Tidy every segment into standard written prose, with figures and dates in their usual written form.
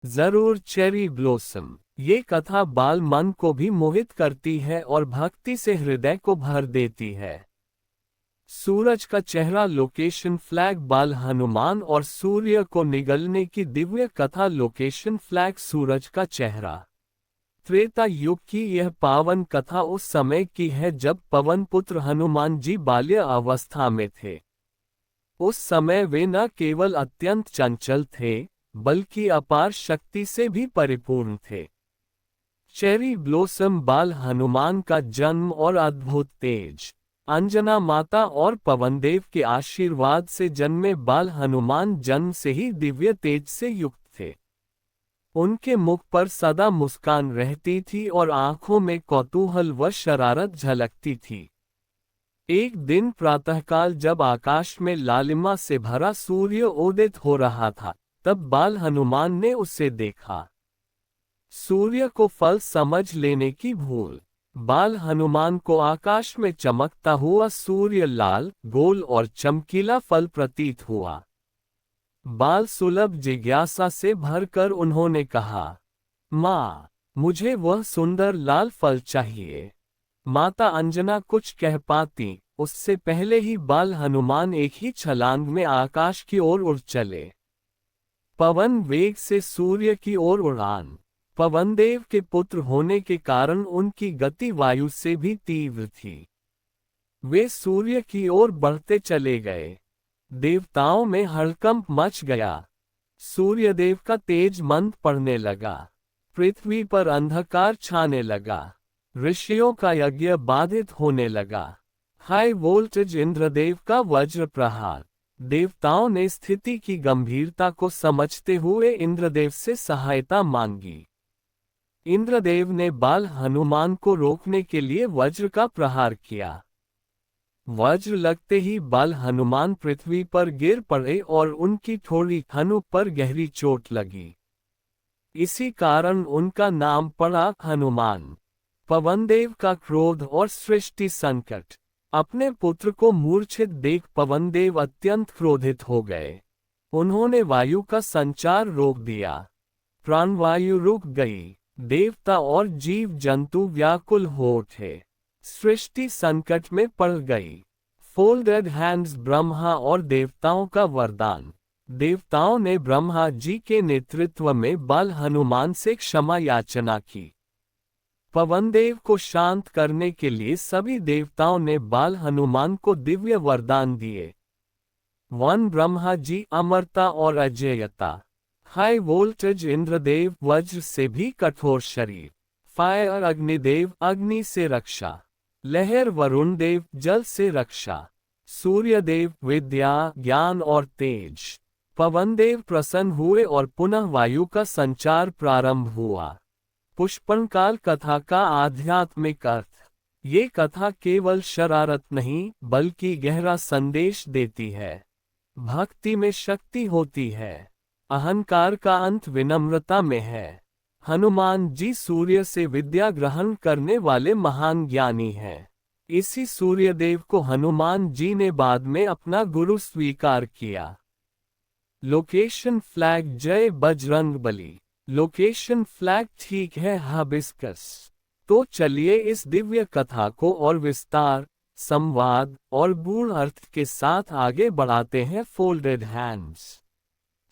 जरूर cherry blossom. ये कथा बाल मन को भी मोहित करती है और भक्ति से हृदय को भर देती है। सूरज का चेहरा लोकेशन फ्लैग बाल हनुमान और सूर्य को निगलने की दिव्य कथा लोकेशन फ्लैग सूरज का चेहरा। त्रेता युग की यह पावन कथा उस समय की है जब पवन पुत्र हनुमान जी बाल्य अवस्था में थे। उस समय वे न केवल अत्यंत चंचल थे, बल्कि अपार शक्ति से भी परिपूर्ण थे। चेरी ब्लॉसम बाल हनुमान का जन्म और अद्भुत तेज। अंजना माता और पवनदेव के आशीर्वाद से जन्मे बाल हनुमान जन्म से ही दिव्य तेज से युक्त थे। उनके मुख पर सदा मुस्कान रहती थी और आंखों में कौतूहल व शरारत झलकती थी। एक दिन प्रातःकाल जब आकाश में लालिमा से भरा सूर्य उदित हो रहा था, तब बाल हनुमान ने उसे देखा। सूर्य को फल समझ लेने की भूल। बाल हनुमान को आकाश में चमकता हुआ सूर्य लाल, गोल और चमकीला फल प्रतीत हुआ। बाल सुलभ जिज्ञासा से भरकर उन्होंने कहा, माँ, मुझे वह सुंदर लाल फल चाहिए। माता अंजना कुछ कह पाती, उससे पहले ही बाल हनुमान एक ही छलांग में आकाश की ओर उड़ चले। पवन वेग से सूर्य की ओर उड़ान। पवनदेव के पुत्र होने के कारण उनकी गति वायु से भी तीव्र थी। वे सूर्य की ओर बढ़ते चले गए। देवताओं में हड़कंप मच गया। सूर्यदेव का तेज मंद पड़ने लगा। पृथ्वी पर अंधकार छाने लगा। ऋषियों का यज्ञ बाधित होने लगा। हाई वोल्टेज इंद्रदेव का वज्र प्रहार। देवताओं ने स्थिति की गंभीरता को समझते हुए इंद्रदेव से सहायता मांगी। इंद्रदेव ने बाल हनुमान को रोकने के लिए वज्र का प्रहार किया। वज्र लगते ही बाल हनुमान पृथ्वी पर गिर पड़े और उनकी ठोड़ी हनु पर गहरी चोट लगी। इसी कारण उनका नाम पड़ा हनुमान। पवनदेव का क्रोध और सृष्टि संकट। अपने पुत्र को मूर्छित देख पवनदेव अत्यंत क्रोधित हो गए। उन्होंने वायु का संचार रोक दिया। प्राणवायु रुक गई। देवता और जीव जंतु व्याकुल हो उठे। सृष्टि संकट में पड़ गई। फोल्डेड हैंड्स ब्रह्मा और देवताओं का वरदान। देवताओं ने ब्रह्मा जी के नेतृत्व में बाल हनुमान से क्षमा याचना की। पवनदेव को शांत करने के लिए सभी देवताओं ने बाल हनुमान को दिव्य वरदान दिए। वन ब्रह्मा जी अमरता और अजेयता। हाई वोल्टेज इंद्रदेव वज्र से भी कठोर शरीर। फायर अग्निदेव अग्नि से रक्षा। लहर वरुण देव जल से रक्षा। सूर्यदेव विद्या, ज्ञान और तेज। पवनदेव प्रसन्न हुए और पुनः वायु का संचार प्रारंभ हुआ। पुष्पनकाल कथा का आध्यात्मिक अर्थ। ये कथा केवल शरारत नहीं, बल्कि गहरा संदेश देती है। भक्ति में शक्ति होती है। अहंकार का अंत विनम्रता में है। हनुमान जी सूर्य से विद्या ग्रहण करने वाले महान ज्ञानी हैं। इसी सूर्यदेव को हनुमान जी ने बाद में अपना गुरु स्वीकार किया। लोकेशन फ्लैग जय बजरंगबली। लोकेशन फ्लैग ठीक है हाबिस्कस। तो चलिए इस दिव्य कथा को और विस्तार, संवाद और गूढ़ अर्थ के साथ आगे बढ़ाते हैं। Folded hands.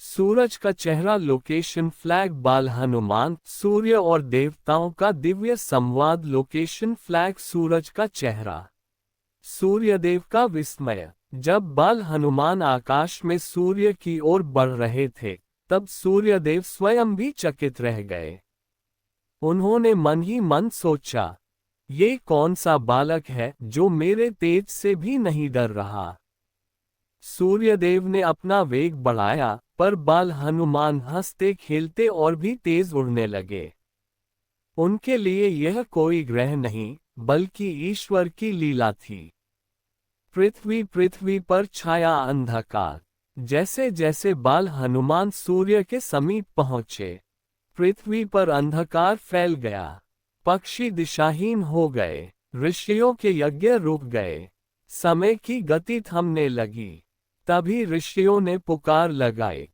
सूरज का चेहरा लोकेशन फ्लैग बाल हनुमान सूर्य और देवताओं का दिव्य संवाद लोकेशन फ्लैग सूरज का चेहरा। सूर्यदेव का विस्मय। जब बाल हनुमान आकाश में सूर्य की ओर बढ़ रहे थे, तब सूर्यदेव स्वयं भी चकित रह गए। उन्होंने मन ही मन सोचा, ये कौन सा बालक है जो मेरे तेज से भी नहीं डर रहा। सूर्यदेव ने अपना वेग बढ़ाया, पर बाल हनुमान हंसते खेलते और भी तेज उड़ने लगे। उनके लिए यह कोई ग्रह नहीं, बल्कि ईश्वर की लीला थी। पृथ्वी पर छाया अंधकार। जैसे जैसे बाल हनुमान सूर्य के समीप पहुंचे, पृथ्वी पर अंधकार फैल गया। पक्षी दिशाहीन हो गए। ऋषियों के यज्ञ रुक गए। समय की गति थमने लगी। तभी ऋषियों ने पुकार लगाई,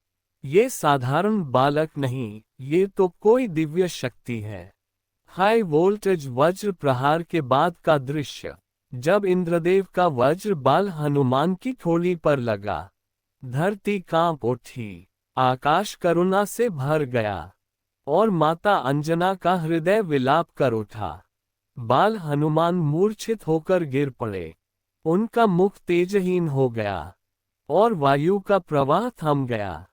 ये साधारण बालक नहीं, ये तो कोई दिव्य शक्ति है। हाई वोल्टेज वज्र प्रहार के बाद का दृश्य। जब इंद्रदेव का वज्र बाल हनुमान की ठोड़ी पर लगा, धरती कांप उठी, आकाश करुणा से भर गया और माता अंजना का हृदय विलाप कर उठा। बाल हनुमान मूर्छित होकर गिर पड़े, उनका मुख तेजहीन हो गया और वायु का प्रवाह थम गया।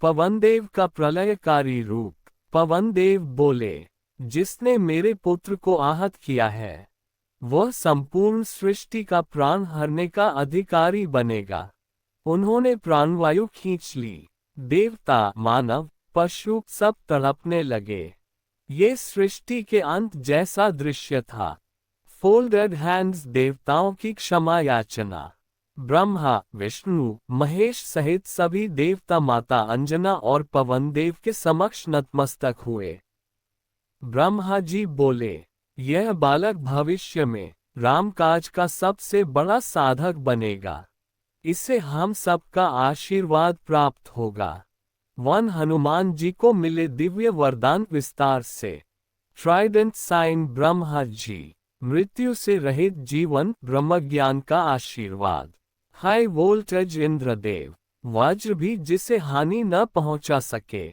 पवनदेव का प्रलयकारी रूप। पवनदेव बोले, जिसने मेरे पुत्र को आहत किया है, वह संपूर्ण सृष्टि का प्राण हरने का अधिकारी बनेगा। उन्होंने प्राणवायु खींच ली। देवता, मानव, पशु सब तड़पने लगे। ये सृष्टि के अंत जैसा दृश्य था। फोल्डेड हैंड्स, देवताओं की क्षमा याचना। ब्रह्मा, विष्णु, महेश सहित सभी देवता माता अंजना और पवनदेव के समक्ष नतमस्तक हुए। ब्रह्मा जी बोले, यह बालक भविष्य में रामकाज का सबसे बड़ा साधक बनेगा। इससे हम सबका आशीर्वाद प्राप्त होगा। वन हनुमान जी को मिले दिव्य वरदान विस्तार से। ट्राइडेंट साइन ब्रह्मा जी, मृत्यु से रहित जीवन, ब्रह्मज्ञान का आशीर्वाद। हाई वोल्टेज इंद्रदेव, वज्र भी जिसे हानि न पहुंचा सके।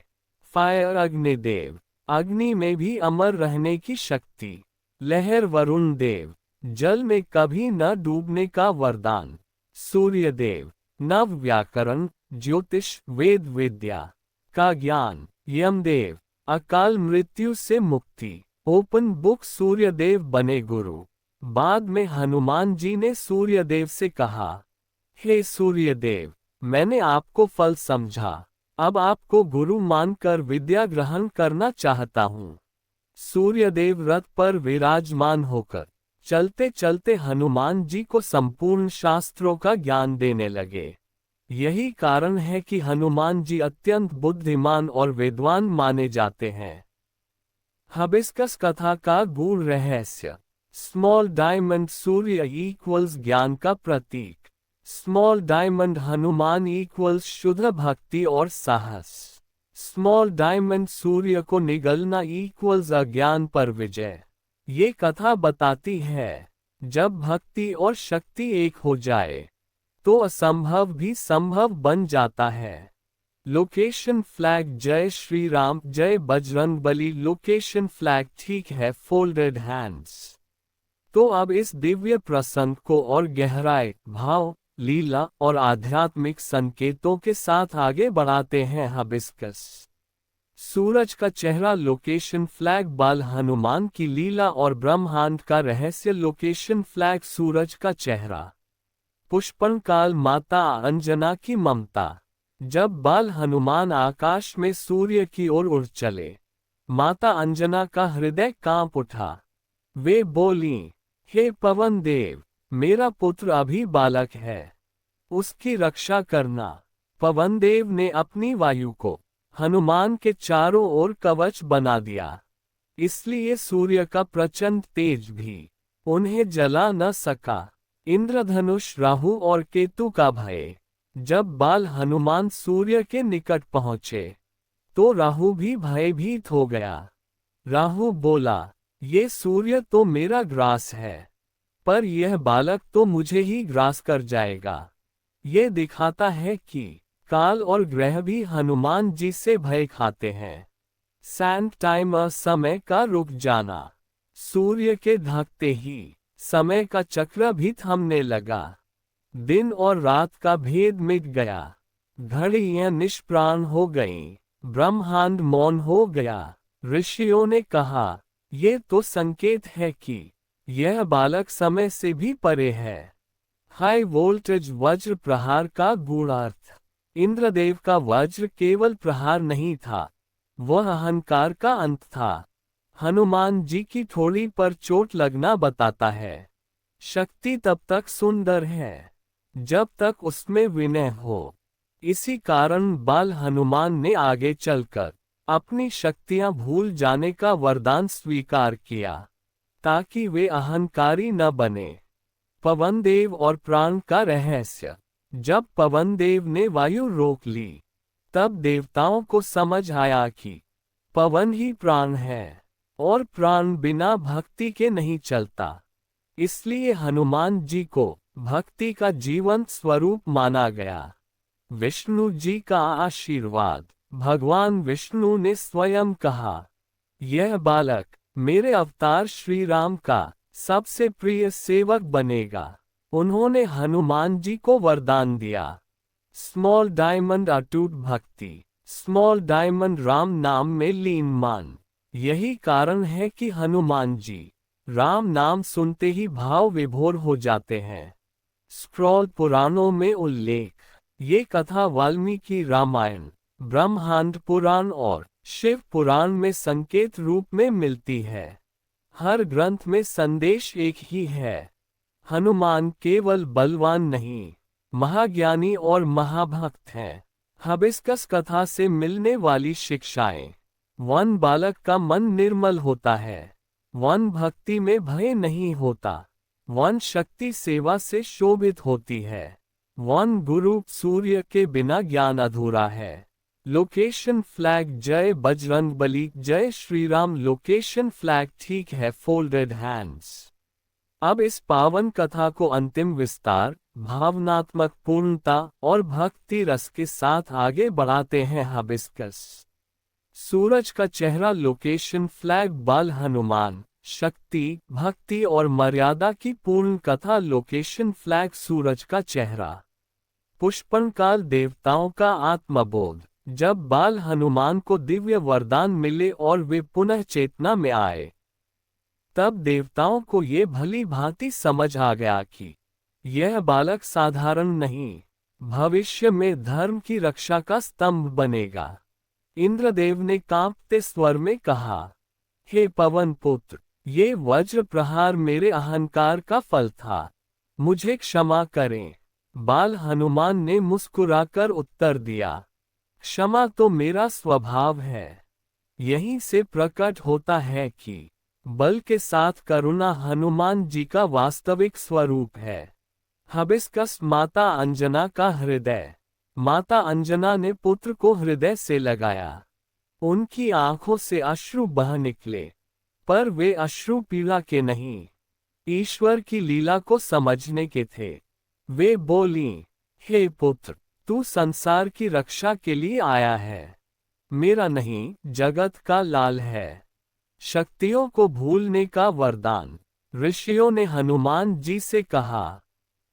फायर अग्निदेव, अग्नि में भी अमर रहने की शक्ति। लहर वरुण देव, जल में कभी न डूबने का वरदान। सूर्यदेव, नव व्याकरण, ज्योतिष, वेद विद्या का ज्ञान। यमदेव, अकाल मृत्यु से मुक्ति। ओपन बुक, सूर्यदेव बने गुरु। बाद में हनुमान जी ने सूर्यदेव से कहा, हे सूर्यदेव, मैंने आपको फल समझा, अब आपको गुरु मानकर विद्या ग्रहण करना चाहता हूँ। सूर्यदेव रथ पर विराजमान होकर चलते चलते हनुमान जी को संपूर्ण शास्त्रों का ज्ञान देने लगे। यही कारण है कि हनुमान जी अत्यंत बुद्धिमान और विद्वान माने जाते हैं। हबिस्कस कथा का गूढ़ रहस्य। स्मॉल डायमंड, सूर्य इक्वल्स ज्ञान का प्रतीक। स्मॉल डायमंड, हनुमान इक्वल्स शुद्ध भक्ति और साहस। स्मॉल डायमंड, सूर्य को निगलना इक्वल्स अज्ञान पर विजय। ये कथा बताती है, जब भक्ति और शक्ति एक हो जाए तो असंभव भी संभव बन जाता है। Location flag. जय श्री राम, जय बजरंगबली। लोकेशन फ्लैग ठीक है। Folded hands. तो अब इस दिव्य प्रसंग को और गहराई, भाव, लीला और आध्यात्मिक संकेतों के साथ आगे बढ़ाते हैं। हबिस्कस सूरज का चेहरा। लोकेशन फ्लैग बाल हनुमान की लीला और ब्रह्मांड का रहस्य। लोकेशन फ्लैग सूरज का चेहरा। पुष्पन काल, माता अंजना की ममता। जब बाल हनुमान आकाश में सूर्य की ओर उड़ चले, माता अंजना का हृदय कांप उठा। वे बोलीं, हे पवन देव, मेरा पुत्र अभी बालक है, उसकी रक्षा करना। पवन देव ने अपनी वायु को हनुमान के चारों ओर कवच बना दिया, इसलिए सूर्य का प्रचंड तेज भी उन्हें जला न सका। इंद्रधनुष, राहु और केतु का भय। जब बाल हनुमान सूर्य के निकट पहुंचे तो राहु भी भयभीत हो गया। राहु बोला, ये सूर्य तो मेरा ग्रास है, पर यह बालक तो मुझे ही ग्रास कर जाएगा। ये दिखाता है कि काल और ग्रह भी हनुमान जी से भय खाते हैं। सैंड टाइम, समय का रुक जाना। सूर्य के ढकते ही समय का चक्र भी थमने लगा। दिन और रात का भेद मिट गया। घड़ियां निष्प्राण हो गईं। ब्रह्मांड मौन हो गया। ऋषियों ने कहा, ये तो संकेत है कि यह बालक समय से भी परे है। हाई वोल्टेज वज्र प्रहार का गूढ़ार्थ। इंद्रदेव का वज्र केवल प्रहार नहीं था, वह अहंकार का अंत था। हनुमान जी की ठोड़ी पर चोट लगना बताता है, शक्ति तब तक सुंदर है जब तक उसमें विनय हो। इसी कारण बाल हनुमान ने आगे चलकर अपनी शक्तियां भूल जाने का वरदान स्वीकार किया, ताकि वे अहंकारी न बने। पवनदेव और प्राण का रहस्य। जब पवनदेव ने वायु रोक ली तब देवताओं को समझ आया कि पवन ही प्राण है और प्राण बिना भक्ति के नहीं चलता। इसलिए हनुमान जी को भक्ति का जीवंत स्वरूप माना गया। विष्णु जी का आशीर्वाद। भगवान विष्णु ने स्वयं कहा, यह बालक मेरे अवतार श्री राम का सबसे प्रिय सेवक बनेगा। उन्होंने हनुमान जी को वरदान दिया। स्मॉल डायमंड अटूट भक्ति। स्मॉल डायमंड राम नाम में लीन मान। यही कारण है कि हनुमान जी राम नाम सुनते ही भाव विभोर हो जाते हैं। स्क्रॉल पुराणों में उल्लेख। ये कथा वाल्मीकि रामायण, ब्रह्मांड पुराण और शिव पुराण में संकेत रूप में मिलती है। हर ग्रंथ में संदेश एक ही है। हनुमान केवल बलवान नहीं, महाज्ञानी और महाभक्त हैं। हबिस्कस कथा से मिलने वाली शिक्षाएं। वन बालक का मन निर्मल होता है। वन भक्ति में भय नहीं होता। वन शक्ति सेवा से शोभित होती है। वन गुरु सूर्य के बिना ज्ञान अधूरा है। Location flag. जय बजरंगबली, जय श्री राम। लोकेशन फ्लैग ठीक है, फोल्डेड हैंड्स। अब इस पावन कथा को अंतिम विस्तार, भावनात्मक पूर्णता और भक्ति रस के साथ आगे बढ़ाते हैं। हबिस्कस सूरज का चेहरा। Location flag. बाल हनुमान, शक्ति, भक्ति और मर्यादा की पूर्ण कथा। Location flag. सूरज का चेहरा। पुष्पनकाल। देवताओं का आत्मबोध। जब बाल हनुमान को दिव्य वरदान मिले और वे पुनः चेतना में आए, तब देवताओं को ये भली भांति समझ आ गया कि यह बालक साधारण नहीं, भविष्य में धर्म की रक्षा का स्तंभ बनेगा। इंद्रदेव ने कांपते स्वर में कहा, हे पवन पुत्र, ये वज्र प्रहार मेरे अहंकार का फल था, मुझे क्षमा करें। बाल हनुमान ने मुस्कुराकर उत्तर दिया, क्षमा तो मेरा स्वभाव है। यहीं से प्रकट होता है कि बल के साथ करुणा हनुमान जी का वास्तविक स्वरूप है। हबिस्कस। माता अंजना का हृदय। माता अंजना ने पुत्र को हृदय से लगाया। उनकी आंखों से अश्रु बह निकले, पर वे अश्रु पीड़ा के नहीं, ईश्वर की लीला को समझने के थे। वे बोलीं, हे पुत्र, तू संसार की रक्षा के लिए आया है, मेरा नहीं, जगत का लाल है। शक्तियों को भूलने का वरदान। ऋषियों ने हनुमान जी से कहा,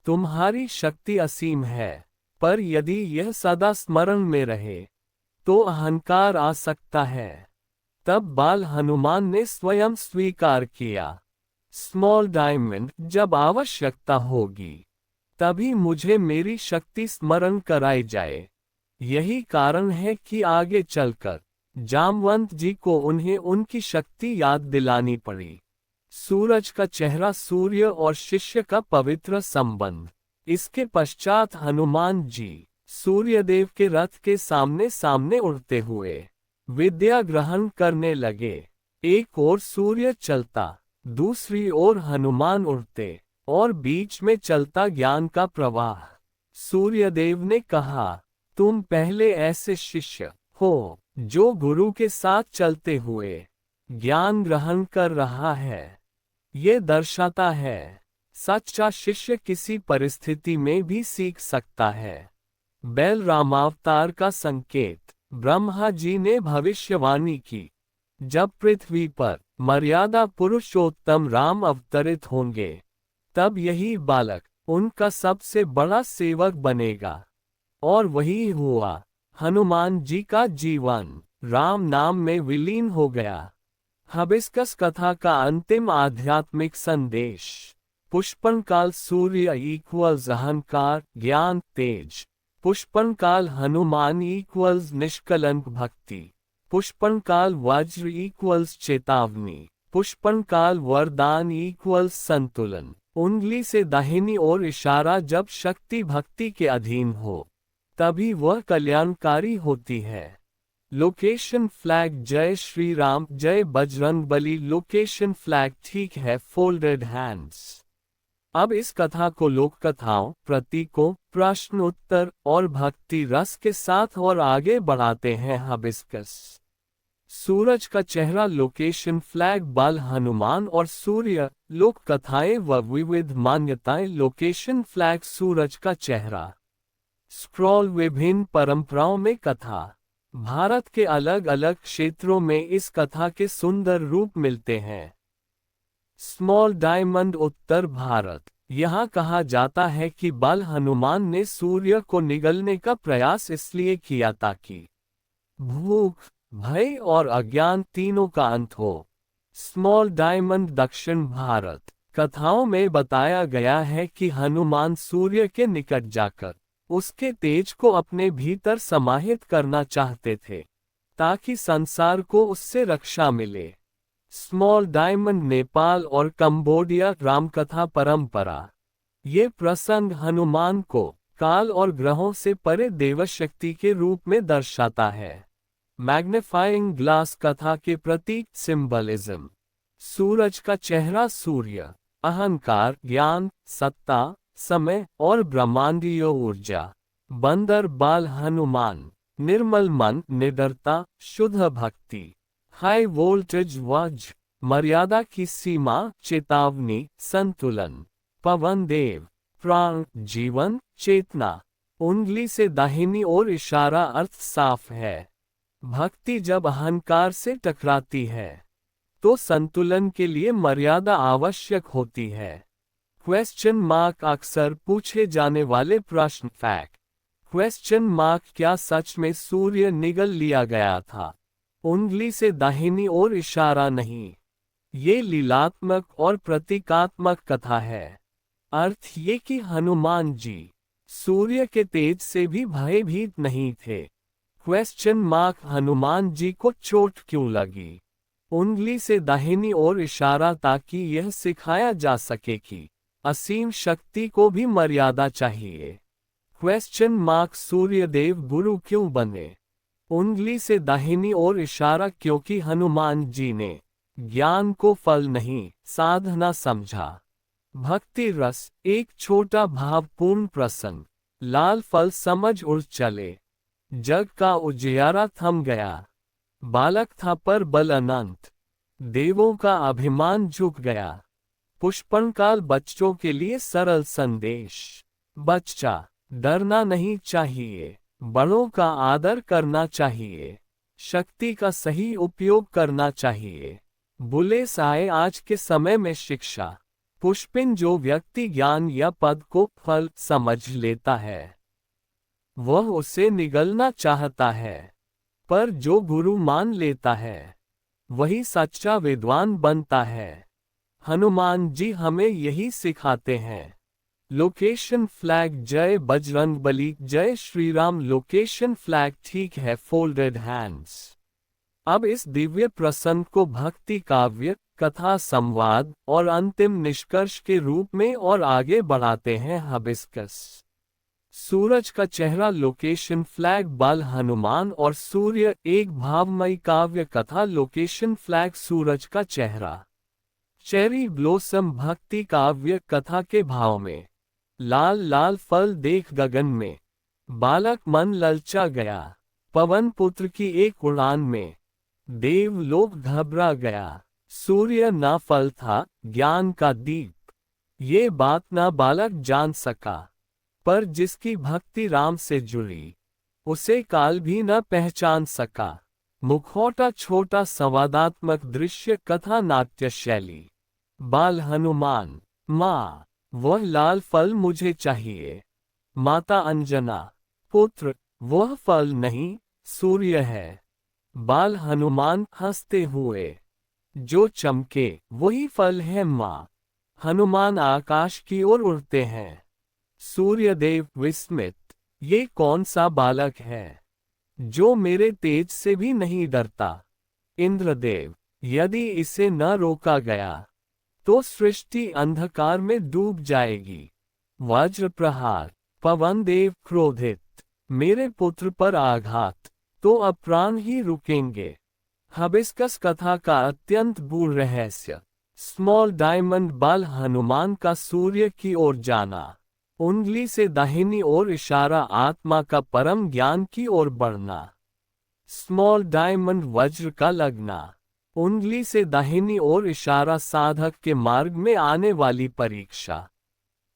तुम्हारी शक्ति असीम है, पर यदि यह सदा स्मरण में रहे तो अहंकार आ सकता है। तब बाल हनुमान ने स्वयं स्वीकार किया, स्मॉल डायमंड, जब आवश्यकता होगी तभी मुझे मेरी शक्ति स्मरण कराई जाए। यही कारण है कि आगे चलकर जामवंत जी को उन्हें उनकी शक्ति याद दिलानी पड़ी। सूरज का चेहरा। सूर्य और शिष्य का पवित्र संबंध। इसके पश्चात हनुमान जी सूर्यदेव के रथ के सामने सामने उड़ते हुए विद्या ग्रहण करने लगे। एक ओर सूर्य चलता, दूसरी ओर हनुमान उड़ते और बीच में चलता ज्ञान का प्रवाह। सूर्यदेव ने कहा, तुम पहले ऐसे शिष्य हो जो गुरु के साथ चलते हुए ज्ञान ग्रहण कर रहा है। ये दर्शाता है सच्चा शिष्य किसी परिस्थिति में भी सीख सकता है। बैल रामावतार का संकेत। ब्रह्मा जी ने भविष्यवाणी की, जब पृथ्वी पर मर्यादा पुरुषोत्तम राम अवतरित होंगे तब यही बालक उनका सबसे बड़ा सेवक बनेगा। और वही हुआ। हनुमान जी का जीवन राम नाम में विलीन हो गया। हबिस्कस कथा का अंतिम आध्यात्मिक संदेश। पुष्पनकाल। सूर्य इक्वल्स अहंकार, ज्ञान, तेज। पुष्पनकाल हनुमान इक्वल्स निष्कलंक भक्ति। पुष्पनकाल वज्र इक्वल्स चेतावनी। पुष्पनकाल वरदान इक्वल्स संतुलन। उंगली से दाहिनी ओर इशारा। जब शक्ति भक्ति के अधीन हो तभी वह कल्याणकारी होती है। Location flag. जय श्री राम, जय बजरंगबली। लोकेशन फ्लैग ठीक है, फोल्डेड हैंड्स। अब इस कथा को लोक कथाओं, प्रतीकों, प्रश्न उत्तर और भक्ति रस के साथ और आगे बढ़ाते हैं। हिबिस्कस सूरज का चेहरा लोकेशन फ्लैग बाल हनुमान और सूर्य लोक कथाएं व विविध मान्यताएं लोकेशन फ्लैग सूरज का चेहरा स्क्रॉल विभिन्न परंपराओं में कथा भारत के अलग अलग क्षेत्रों में इस कथा के सुंदर रूप मिलते हैं। स्मॉल डायमंड उत्तर भारत। यहाँ कहा जाता है कि बाल हनुमान ने सूर्य को निगलने का प्रयास इसलिए किया ताकि भूख, भय और अज्ञान तीनों का अंत हो। स्मॉल डायमंड दक्षिण भारत। कथाओं में बताया गया है कि हनुमान सूर्य के निकट जाकर उसके तेज को अपने भीतर समाहित करना चाहते थे ताकि संसार को उससे रक्षा मिले। स्मॉल डायमंड नेपाल और कंबोडिया रामकथा परंपरा। ये प्रसंग हनुमान को काल और ग्रहों से परे देवशक्ति के रूप में दर्शाता है। मैग्नीफाइंग ग्लास कथा के प्रतीक सिंबलिज्म। सूरज का चेहरा सूर्य अहंकार, ज्ञान, सत्ता, समय और ब्रह्मांडीय ऊर्जा। बंदर बाल हनुमान निर्मल मन, निडरता, शुद्ध भक्ति। हाई वोल्टेज वज्र मर्यादा की सीमा, चेतावनी, संतुलन। पवन देव प्राण, जीवन, चेतना। उंगली से दाहिनी ओर इशारा अर्थ साफ है। भक्ति जब अहंकार से टकराती है तो संतुलन के लिए मर्यादा आवश्यक होती है। क्वेश्चन मार्क अक्सर पूछे जाने वाले प्रश्न। फैक्ट क्वेश्चन मार्क क्या सच में सूर्य निगल लिया गया था? उंगली से दाहिनी ओर इशारा नहीं। ये लीलात्मक और प्रतीकात्मक कथा है। अर्थ ये कि हनुमान जी सूर्य के तेज से भी भयभीत नहीं थे। क्वेश्चन मार्क हनुमान जी को चोट क्यों लगी? उंगली से दाहिनी ओर इशारा ताकि यह सिखाया जा सके कि असीम शक्ति को भी मर्यादा चाहिए। क्वेश्चन मार्क सूर्यदेव गुरु क्यों बने? उंगली से दाहिनी ओर इशारा क्योंकि हनुमान जी ने ज्ञान को फल नहीं साधना समझा। भक्ति रस एक छोटा भावपूर्ण प्रसंग। लाल फल समझ उड़ चले। जग का उजियारा थम गया। बालक था पर बल अनंत। देवों का अभिमान झुक गया। पुष्पनकाल बच्चों के लिए सरल संदेश। बच्चा डरना नहीं चाहिए, बड़ों का आदर करना चाहिए, शक्ति का सही उपयोग करना चाहिए। बुले साए आज के समय में शिक्षा। पुष्पिन जो व्यक्ति ज्ञान या पद को फल समझ लेता है वह उसे निगलना चाहता है, पर जो गुरु मान लेता है वही सच्चा विद्वान बनता है। हनुमान जी हमें यही सिखाते हैं। लोकेशन फ्लैग जय बजरंगबली, जय श्री राम। लोकेशन फ्लैग ठीक है, फोल्डेड हैंड्स। अब इस दिव्य प्रसंग को भक्ति काव्य, कथा, संवाद और अंतिम निष्कर्ष के रूप में और आगे बढ़ाते हैं। हिबिस्कस सूरज का चेहरा लोकेशन फ्लैग बाल हनुमान और सूर्य एक भावमयी काव्य कथा। लोकेशन फ्लैग सूरज का चेहरा। चेरी ब्लोसम भक्ति काव्य कथा के भाव में। लाल लाल फल देख गगन में बालक मन ललचा गया। पवन पुत्र की एक उड़ान में देवलोक घबरा गया। सूर्य ना फल था, ज्ञान का दीप। ये बात ना बालक जान सका, पर जिसकी भक्ति राम से जुड़ी उसे काल भी न पहचान सका। मुखौटा छोटा संवादात्मक दृश्य कथा नाट्य शैली। बाल हनुमान माँ वह लाल फल मुझे चाहिए। माता अंजना पुत्र वह फल नहीं सूर्य है। बाल हनुमान हंसते हुए जो चमके वही फल है माँ। हनुमान आकाश की ओर उड़ते हैं। सूर्यदेव विस्मित ये कौन सा बालक है जो मेरे तेज से भी नहीं डरता। इंद्रदेव यदि इसे न रोका गया तो सृष्टि अंधकार में डूब जाएगी। वज्र प्रहार पवन देव क्रोधित मेरे पुत्र पर आघात तो अब प्राण ही रुकेंगे। हिबिस्कस कथा का अत्यंत गूढ़ रहस्य। स्मॉल डायमंड बाल हनुमान का सूर्य की ओर जाना। उंगली से दाहिनी ओर इशारा आत्मा का परम ज्ञान की ओर बढ़ना। स्मॉल डायमंड वज्र का लगना। उंगली से दाहिनी ओर इशारा साधक के मार्ग में आने वाली परीक्षा।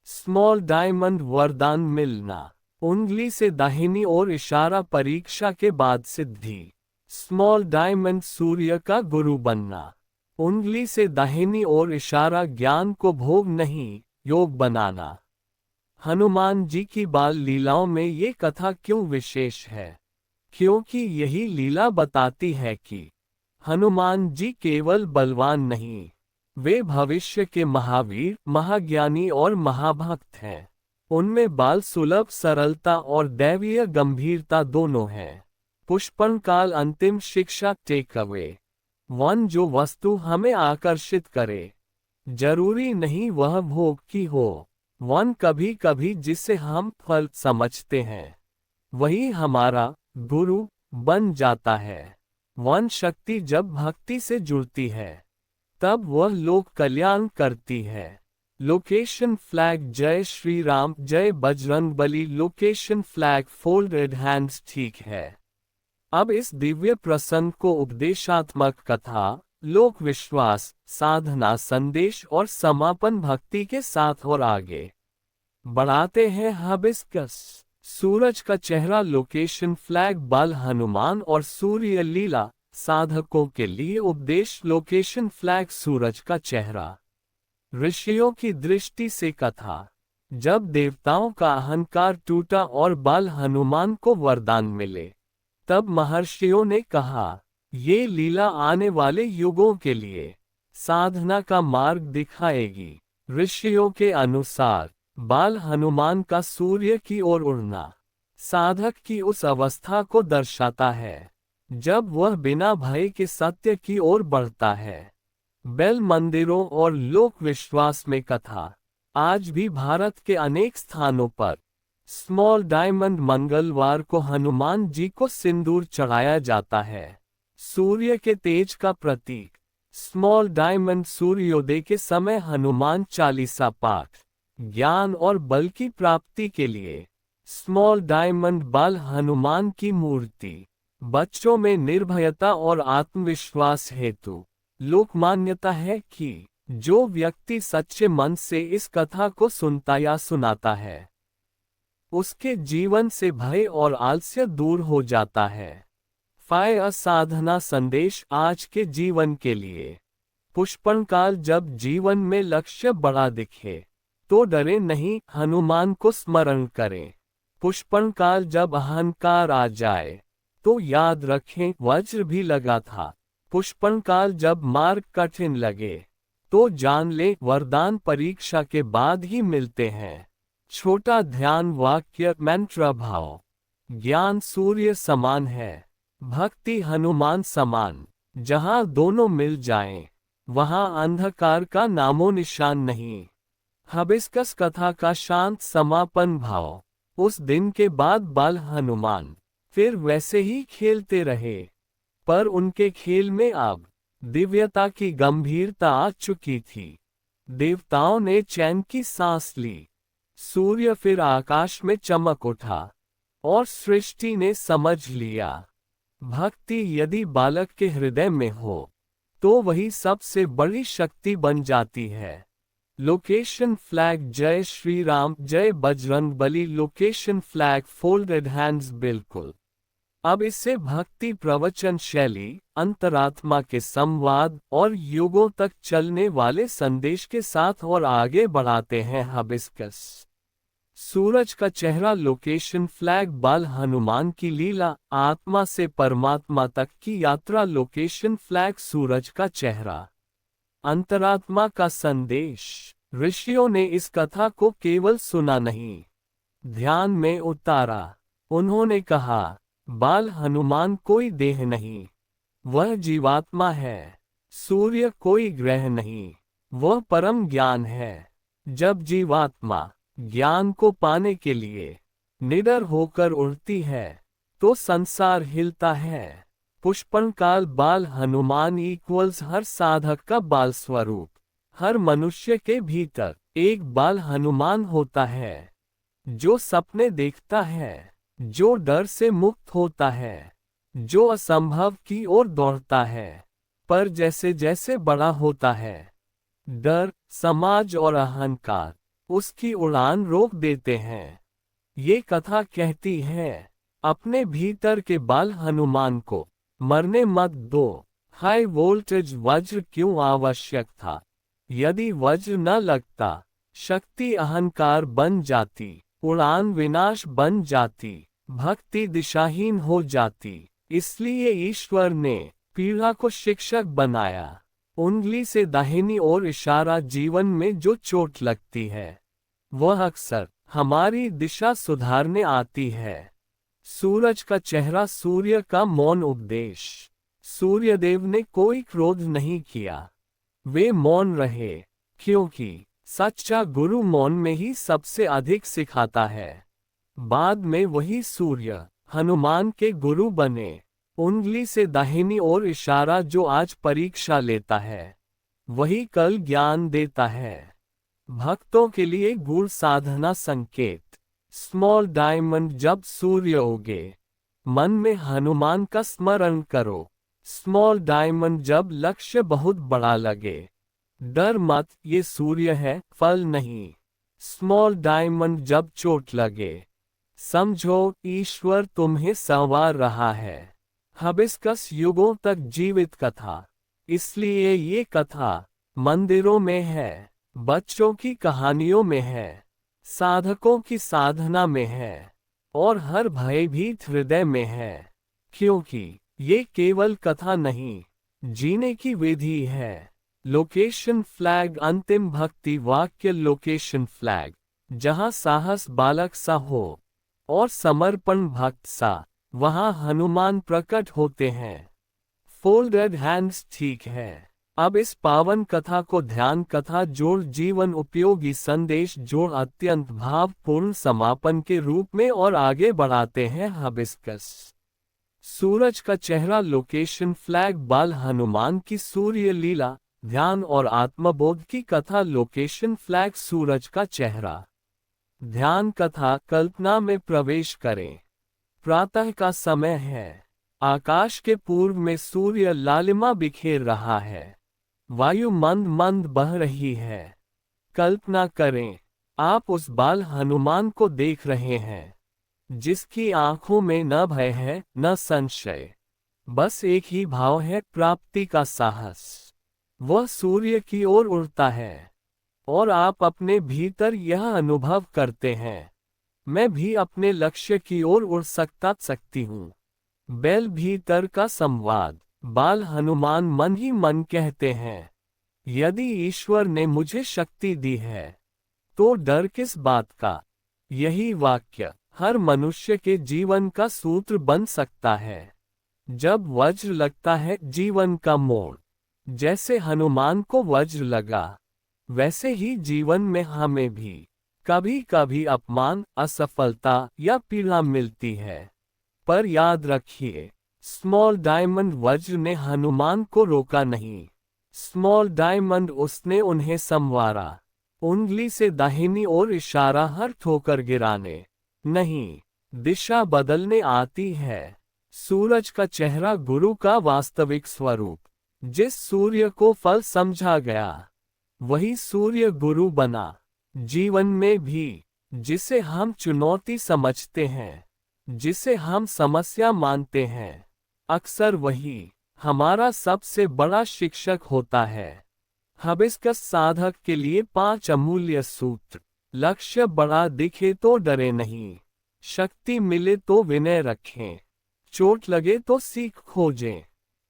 स्मॉल डायमंड वरदान मिलना। उंगली से दाहिनी ओर इशारा परीक्षा के बाद सिद्धि। स्मॉल डायमंड सूर्य का गुरु बनना। उंगली से दाहिनी ओर इशारा ज्ञान को भोग नहीं, योग बनाना। हनुमान जी की बाल लीलाओं में ये कथा क्यों विशेष है? क्योंकि यही लीला बताती है कि हनुमान जी केवल बलवान नहीं, वे भविष्य के महावीर, महाज्ञानी और महाभक्त हैं। उनमें बाल सुलभ सरलता और दैवीय गंभीरता दोनों हैं। पुष्पन काल अंतिम शिक्षा टेक अवे। वन जो वस्तु हमें आकर्षित करे, जरूरी नहीं वह भोग की हो। वन कभी कभी जिसे हम फल समझते हैं, वही हमारा गुरु बन जाता है। वन शक्ति जब भक्ति से जुड़ती है, तब वह लोक कल्याण करती है। लोकेशन फ्लैग जय श्री राम, जय Bajrangbali. Location flag folded hands. ठीक है, अब इस दिव्य प्रसंग को उपदेशात्मक कथा, लोक विश्वास, साधना संदेश और समापन भक्ति के साथ और आगे बढ़ाते हैं। हिबिस्कस सूरज का चेहरा। लोकेशन फ्लैग बाल हनुमान और सूर्य लीला, साधकों के लिए उपदेश। लोकेशन फ्लैग सूरज का चेहरा। ऋषियों की दृष्टि से कथा। जब देवताओं का अहंकार टूटा और बाल हनुमान को वरदान मिले, तब महर्षियों ने कहा, ये लीला आने वाले युगों के लिए साधना का मार्ग दिखाएगी। ऋषियों के अनुसार बाल हनुमान का सूर्य की ओर उड़ना साधक की उस अवस्था को दर्शाता है जब वह बिना भय के सत्य की ओर बढ़ता है। बेल मंदिरों और लोक विश्वास में कथा। आज भी भारत के अनेक स्थानों पर स्मॉल डायमंड मंगलवार को हनुमान जी को सिंदूर चढ़ाया जाता है, सूर्य के तेज का प्रतीक। स्मॉल डायमंड सूर्योदय के समय हनुमान चालीसा पाठ, ज्ञान और बल की प्राप्ति के लिए। स्मॉल डायमंड बाल हनुमान की मूर्ति, बच्चों में निर्भयता और आत्मविश्वास हेतु। लोक मान्यता है कि जो व्यक्ति सच्चे मन से इस कथा को सुनता या सुनाता है, उसके जीवन से भय और आलस्य दूर हो जाता है। फाय साधना संदेश आज के जीवन के लिए। पुष्पन काल जब जीवन में लक्ष्य बड़ा दिखे, तो डरे नहीं, हनुमान को स्मरण करें। पुष्पन काल जब अहंकार आ जाए, तो याद रखें वज्र भी लगा था। पुष्पन काल जब मार्ग कठिन लगे, तो जान ले वरदान परीक्षा के बाद ही मिलते हैं। छोटा ध्यान वाक्य मंत्र भाव। ज्ञान सूर्य समान है, भक्ति हनुमान समान। जहां दोनों मिल जाएं, वहां अंधकार का नामो निशान नहीं। हिबिस्कस कथा का शांत समापन भाव। उस दिन के बाद बाल हनुमान फिर वैसे ही खेलते रहे, पर उनके खेल में अब दिव्यता की गंभीरता आ चुकी थी। देवताओं ने चैन की सांस ली। सूर्य फिर आकाश में चमक उठा और सृष्टि ने समझ लिया, भक्ति यदि बालक के हृदय में हो, तो वही सबसे बड़ी शक्ति बन जाती है। लोकेशन फ्लैग जय श्री राम, जय Bajrangbali. Location flag folded hands. बिल्कुल, अब इससे भक्ति प्रवचन शैली, अंतरात्मा के संवाद और युगों तक चलने वाले संदेश के साथ और आगे बढ़ाते हैं। हिबिस्कस सूरज का चेहरा। लोकेशन फ्लैग बाल हनुमान की लीला, आत्मा से परमात्मा तक की यात्रा। लोकेशन फ्लैग सूरज का चेहरा, अंतरात्मा का संदेश। ऋषियों ने इस कथा को केवल सुना नहीं, ध्यान में उतारा। उन्होंने कहा, बाल हनुमान कोई देह नहीं, वह जीवात्मा है। सूर्य कोई ग्रह नहीं, वह परम ज्ञान है। जब जीवात्मा ज्ञान को पाने के लिए निडर होकर उड़ती है, तो संसार हिलता है। पुष्पन काल बाल हनुमान इक्वल्स हर साधक का बाल स्वरूप। हर मनुष्य के भीतर एक बाल हनुमान होता है, जो सपने देखता है, जो डर से मुक्त होता है, जो असंभव की ओर दौड़ता है। पर जैसे जैसे बड़ा होता है, डर, समाज और अहंकार उसकी उड़ान रोक देते हैं। ये कथा कहती है, अपने भीतर के बाल हनुमान को मरने मत दो। हाई वोल्टेज वज्र क्यों आवश्यक था? यदि वज्र न लगता, शक्ति अहंकार बन जाती, उड़ान विनाश बन जाती, भक्ति दिशाहीन हो जाती। इसलिए ईश्वर ने पीड़ा को शिक्षक बनाया। उंगली से दाहिनी ओर इशारा जीवन में जो चोट लगती है, वह अक्सर हमारी दिशा सुधारने आती है। सूरज का चेहरा, सूर्य का मौन उपदेश। सूर्यदेव ने कोई क्रोध नहीं किया, वे मौन रहे, क्योंकि सच्चा गुरु मौन में ही सबसे अधिक सिखाता है। बाद में वही सूर्य हनुमान के गुरु बने। उंगली से दाहिनी ओर इशारा जो आज परीक्षा लेता है, वही कल ज्ञान देता है। भक्तों के लिए गूढ़ साधना संकेत। स्मॉल डायमंड, जब सूर्य उगे, मन में हनुमान का स्मरण करो। स्मॉल डायमंड, जब लक्ष्य बहुत बड़ा लगे, डर मत, ये सूर्य है, फल नहीं। स्मॉल डायमंड, जब चोट लगे, समझो ईश्वर तुम्हें संवार रहा है। हिबिस्कस, युगों तक जीवित कथा। इसलिए ये कथा मंदिरों में है, बच्चों की कहानियों में है, साधकों की साधना में है, और हर भयभीत हृदय में है। क्योंकि ये केवल कथा नहीं, जीने की विधि है। लोकेशन फ्लैग, अंतिम भक्ति वाक्य। लोकेशन फ्लैग, जहाँ साहस बालक सा हो और समर्पण भक्त सा, वहाँ हनुमान प्रकट होते हैं। फोल्डेड हैंड्स, ठीक है। अब इस पावन कथा को ध्यान कथा जोड़ जीवन उपयोगी संदेश जोड़ अत्यंत भावपूर्ण समापन के रूप में और आगे बढ़ाते हैं। हिबिस्कस, सूरज का चेहरा। लोकेशन फ्लैग, बाल हनुमान की सूर्य लीला, ध्यान और आत्मबोध की कथा। लोकेशन फ्लैग, सूरज का चेहरा। ध्यान कथा, कल्पना में प्रवेश करें। प्रातः का समय है, आकाश के पूर्व में सूर्य लालिमा बिखेर रहा है, वायु मंद मंद बह रही है। कल्पना करें, आप उस बाल हनुमान को देख रहे हैं, जिसकी आंखों में न भय है न संशय, बस एक ही भाव है, प्राप्ति का साहस। वह सूर्य की ओर उड़ता है, और आप अपने भीतर यह अनुभव करते हैं, मैं भी अपने लक्ष्य की ओर उड़ सकती हूँ। बैल भीतर का संवाद। बाल हनुमान मन ही मन कहते हैं, यदि ईश्वर ने मुझे शक्ति दी है, तो डर किस बात का। यही वाक्य हर मनुष्य के जीवन का सूत्र बन सकता है। जब वज्र लगता है जीवन का मोड़, जैसे हनुमान को वज्र लगा, वैसे ही जीवन में हमें भी कभी कभी अपमान, असफलता या पीड़ा मिलती है। पर याद रखिए, स्मॉल डायमंड वज्र ने हनुमान को रोका नहीं। स्मॉल डायमंड, उसने उन्हें संवारा। उंगली से दाहिनी ओर इशारा हर ठोकर गिराने नहीं, दिशा बदलने आती है। सूरज का चेहरा, गुरु का वास्तविक स्वरूप। जिस सूर्य को फल समझा गया, वही सूर्य गुरु बना। जीवन में भी जिसे हम चुनौती समझते हैं, जिसे हम समस्या मानते हैं, अक्सर वही हमारा सबसे बड़ा शिक्षक होता है। हिबिस्कस साधक के लिए 5 अमूल्य सूत्र। लक्ष्य बड़ा दिखे तो डरे नहीं, शक्ति मिले तो विनय रखें, चोट लगे तो सीख खोजें,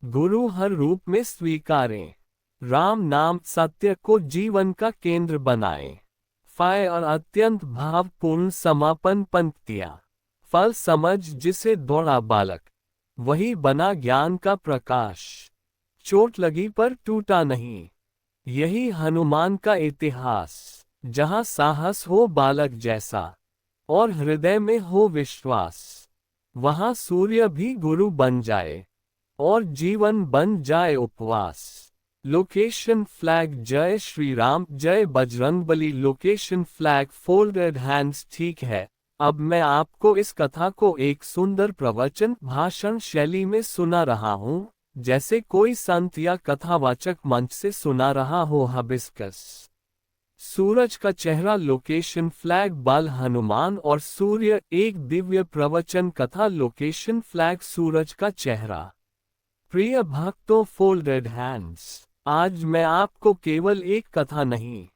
गुरु हर रूप में स्वीकारें, राम नाम सत्य को जीवन का केंद्र बनाएं। फाय और अत्यंत भावपूर्ण समापन पंक्तियां। फल समझ, जिसे दौड़ा बालक, वही बना ज्ञान का प्रकाश। चोट लगी पर टूटा नहीं, यही हनुमान का इतिहास। जहां साहस हो बालक जैसा और हृदय में हो विश्वास, वहां सूर्य भी गुरु बन जाए और जीवन बन जाए उपवास। लोकेशन फ्लैग जय श्री राम जय Bajrangbali. Location flag folded hands. ठीक है, अब मैं आपको इस कथा को एक सुंदर प्रवचन भाषण शैली में सुना रहा हूँ, जैसे कोई संत या कथावाचक मंच से सुना रहा हो। हिबिस्कस। सूरज का चेहरा। लोकेशन फ्लैग बाल हनुमान और सूर्य। एक दिव्य प्रवचन कथा। लोकेशन फ्लैग सूरज का चेहरा। प्रिय भक्तों, फोल्डेड हैंड्स। आज मैं आपको केवल एक कथा नहीं,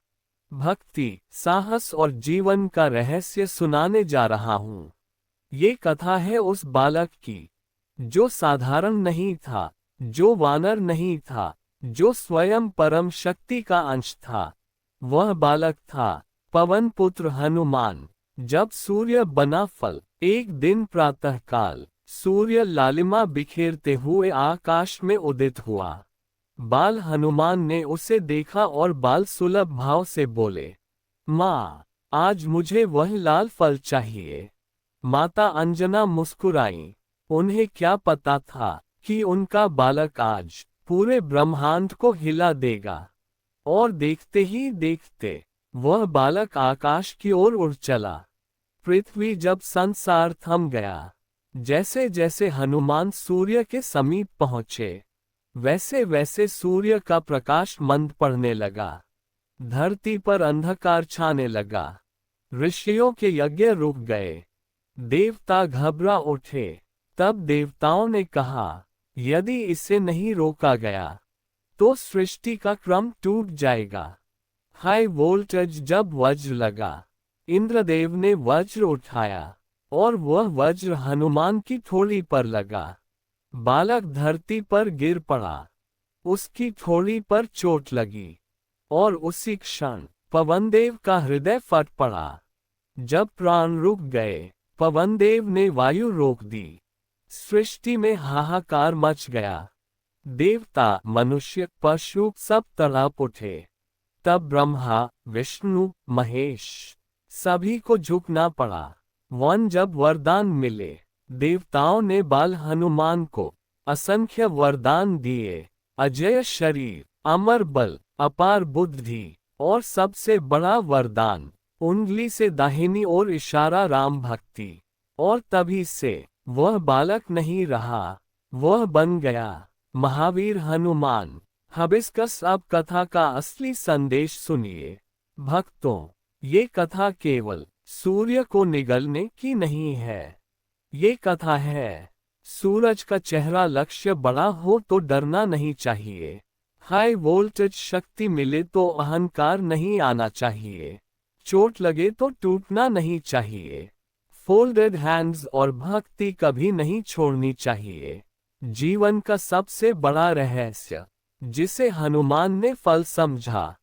भक्ति, साहस और जीवन का रहस्य सुनाने जा रहा हूँ। ये कथा है उस बालक की, जो साधारण नहीं था, जो वानर नहीं था, जो स्वयं परम शक्ति का अंश था। वह बालक था पवन पुत्र हनुमान। जब सूर्य बना फल। एक दिन प्रातःकाल सूर्य लालिमा बिखेरते हुए आकाश में उदित हुआ। बाल हनुमान ने उसे देखा और बाल सुलभ भाव से बोले, माँ, आज मुझे वह लाल फल चाहिए। माता अंजना मुस्कुराई। उन्हें क्या पता था कि उनका बालक आज पूरे ब्रह्मांड को हिला देगा। और देखते ही देखते वह बालक आकाश की ओर उड़ चला। पृथ्वी जब संसार थम गया। जैसे जैसे हनुमान सूर्य के समीप पहुंचे, वैसे वैसे सूर्य का प्रकाश मंद पड़ने लगा। धरती पर अंधकार छाने लगा। ऋषियों के यज्ञ रुक गए। देवता घबरा उठे। तब देवताओं ने कहा, यदि इसे नहीं रोका गया तो सृष्टि का क्रम टूट जाएगा। हाई वोल्टेज जब वज्र लगा, इंद्रदेव ने वज्र उठाया और वह वज्र हनुमान की ठोड़ी पर लगा। बालक धरती पर गिर पड़ा। उसकी ठोड़ी पर चोट लगी और उसी क्षण पवनदेव का हृदय फट पड़ा। जब प्राण रुक गए, पवनदेव ने वायु रोक दी। सृष्टि में हाहाकार मच गया। देवता, मनुष्य, पशु सब तड़प उठे। तब ब्रह्मा, विष्णु, महेश सभी को झुकना पड़ा। जब वरदान मिले, देवताओं ने बाल हनुमान को असंख्य वरदान दिए। अजय शरीर, अमर बल, अपार बुद्धि और सबसे बड़ा वरदान, उंगली से दाहिनी ओर इशारा राम भक्ति। और तभी से वह बालक नहीं रहा, वह बन गया महावीर हनुमान। हिबिस्कस। अब कथा का असली संदेश सुनिए। भक्तों, ये कथा केवल सूर्य को निगलने की नहीं है। ये कथा है, सूरज का चेहरा। लक्ष्य बड़ा हो तो डरना नहीं चाहिए। हाई वोल्टेज शक्ति मिले तो अहंकार नहीं आना चाहिए। चोट लगे तो टूटना नहीं चाहिए। फोल्डेड हैंड्स और भक्ति कभी नहीं छोड़नी चाहिए। जीवन का सबसे बड़ा रहस्य, जिसे हनुमान ने फल समझा,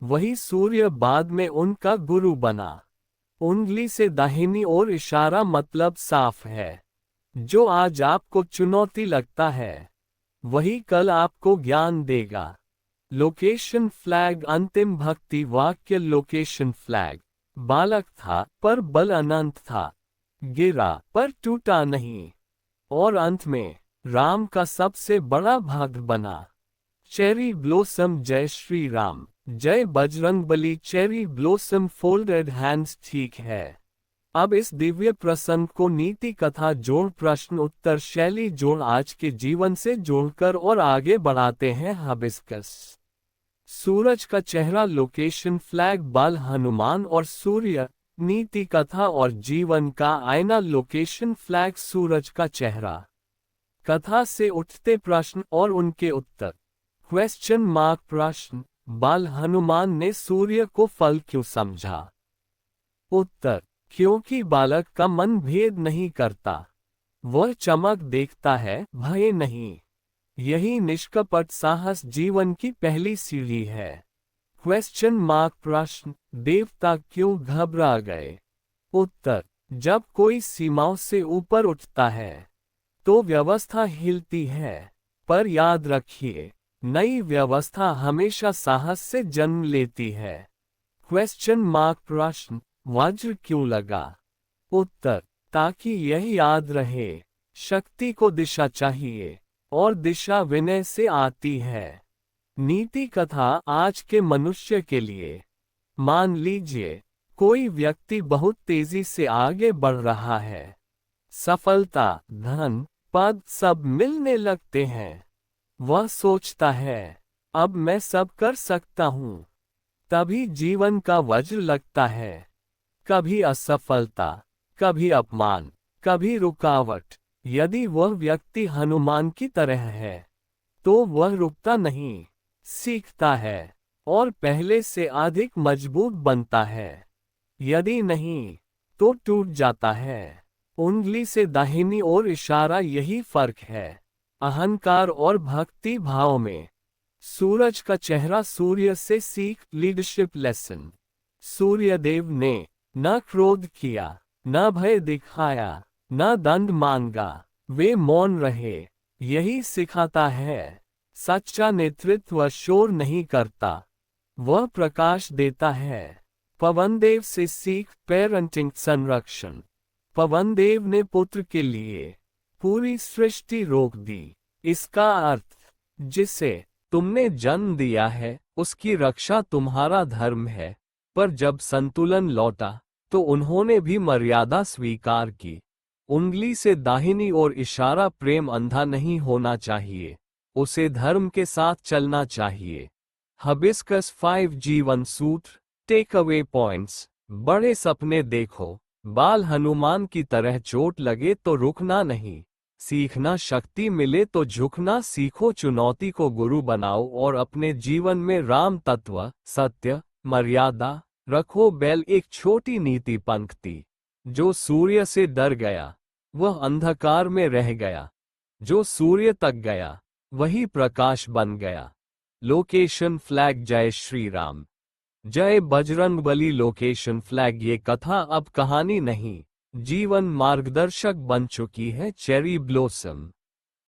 वही सूर्य बाद में उनका गुरु बना। उंगली से दाहिनी ओर इशारा मतलब साफ है। जो आज आपको चुनौती लगता है, वही कल आपको ज्ञान देगा। Location flag. अंतिम भक्ति वाक्य। Location flag. बालक था पर बल अनंत था। गिरा पर टूटा नहीं। और अंत में राम का सबसे बड़ा भक्त बना। Cherry blossom. जय श्री राम जय Bajrangbali. Cherry blossom. Folded hands. ठीक है, अब इस दिव्य प्रसंग को नीति कथा जोड़, प्रश्न उत्तर शैली जोड़, आज के जीवन से जोड़कर और आगे बढ़ाते हैं। हिबिस्कस। सूरज का चेहरा। लोकेशन फ्लैग बाल हनुमान और सूर्य। नीति कथा और जीवन का आईना। लोकेशन फ्लैग सूरज का चेहरा। कथा से उठते प्रश्न और उनके उत्तर। Question mark. प्रश्न, बाल हनुमान ने सूर्य को फल क्यों समझा? उत्तर, क्योंकि बालक का मन भेद नहीं करता। वह चमक देखता है, भय नहीं। यही निष्कपट साहस जीवन की पहली सीढ़ी है। Question mark. प्रश्न, देवता क्यों घबरा गए? उत्तर, जब कोई सीमाओं से ऊपर उठता है तो व्यवस्था हिलती है। पर याद रखिए, नई व्यवस्था हमेशा साहस से जन्म लेती है। Question mark. प्रश्न, वज्र क्यों लगा? उत्तर, ताकि यह याद रहे, शक्ति को दिशा चाहिए और दिशा विनय से आती है। नीति कथा आज के मनुष्य के लिए। मान लीजिए कोई व्यक्ति बहुत तेजी से आगे बढ़ रहा है। सफलता, धन, पद सब मिलने लगते हैं। वह सोचता है अब मैं सब कर सकता हूँ। तभी जीवन का वज्र लगता है। कभी असफलता, कभी अपमान, कभी रुकावट। यदि वह व्यक्ति हनुमान की तरह है तो वह रुकता नहीं, सीखता है और पहले से अधिक मजबूत बनता है। यदि नहीं तो टूट जाता है। उंगली से दाहिनी ओर इशारा, यही फर्क है अहंकार और भक्ति भाव में। सूरज का चेहरा सूर्य से सीख, लीडरशिप लेसन। सूर्यदेव ने न क्रोध किया, न भय दिखाया, न दंड मांगा, वे मौन रहे। यही सिखाता है सच्चा नेतृत्व शोर नहीं करता, वह प्रकाश देता है। पवनदेव से सीख, पेरेंटिंग संरक्षण। पवनदेव ने पुत्र के लिए पूरी सृष्टि रोक दी। इसका अर्थ, जिसे तुमने जन्म दिया है उसकी रक्षा तुम्हारा धर्म है। पर जब संतुलन लौटा तो उन्होंने भी मर्यादा स्वीकार की। उंगली से दाहिनी ओर इशारा, प्रेम अंधा नहीं होना चाहिए, उसे धर्म के साथ चलना चाहिए। हबिस्कस 5 जीवन सूत्र, टेक अवे पॉइंट्स। बड़े सपने देखो, बाल हनुमान की तरह चोट लगे तो रुकना नहीं, सीखना शक्ति मिले तो झुकना सीखो। चुनौती को गुरु बनाओ और अपने जीवन में राम तत्व, सत्य, मर्यादा रखो। बैल एक छोटी नीति पंक्ति। जो सूर्य से डर गया वह अंधकार में रह गया, जो सूर्य तक गया वही प्रकाश बन गया। Location flag. जय श्री राम, जय बजरंगबली। Location flag. ये कथा अब कहानी नहीं, जीवन मार्गदर्शक बन चुकी है। Cherry blossom.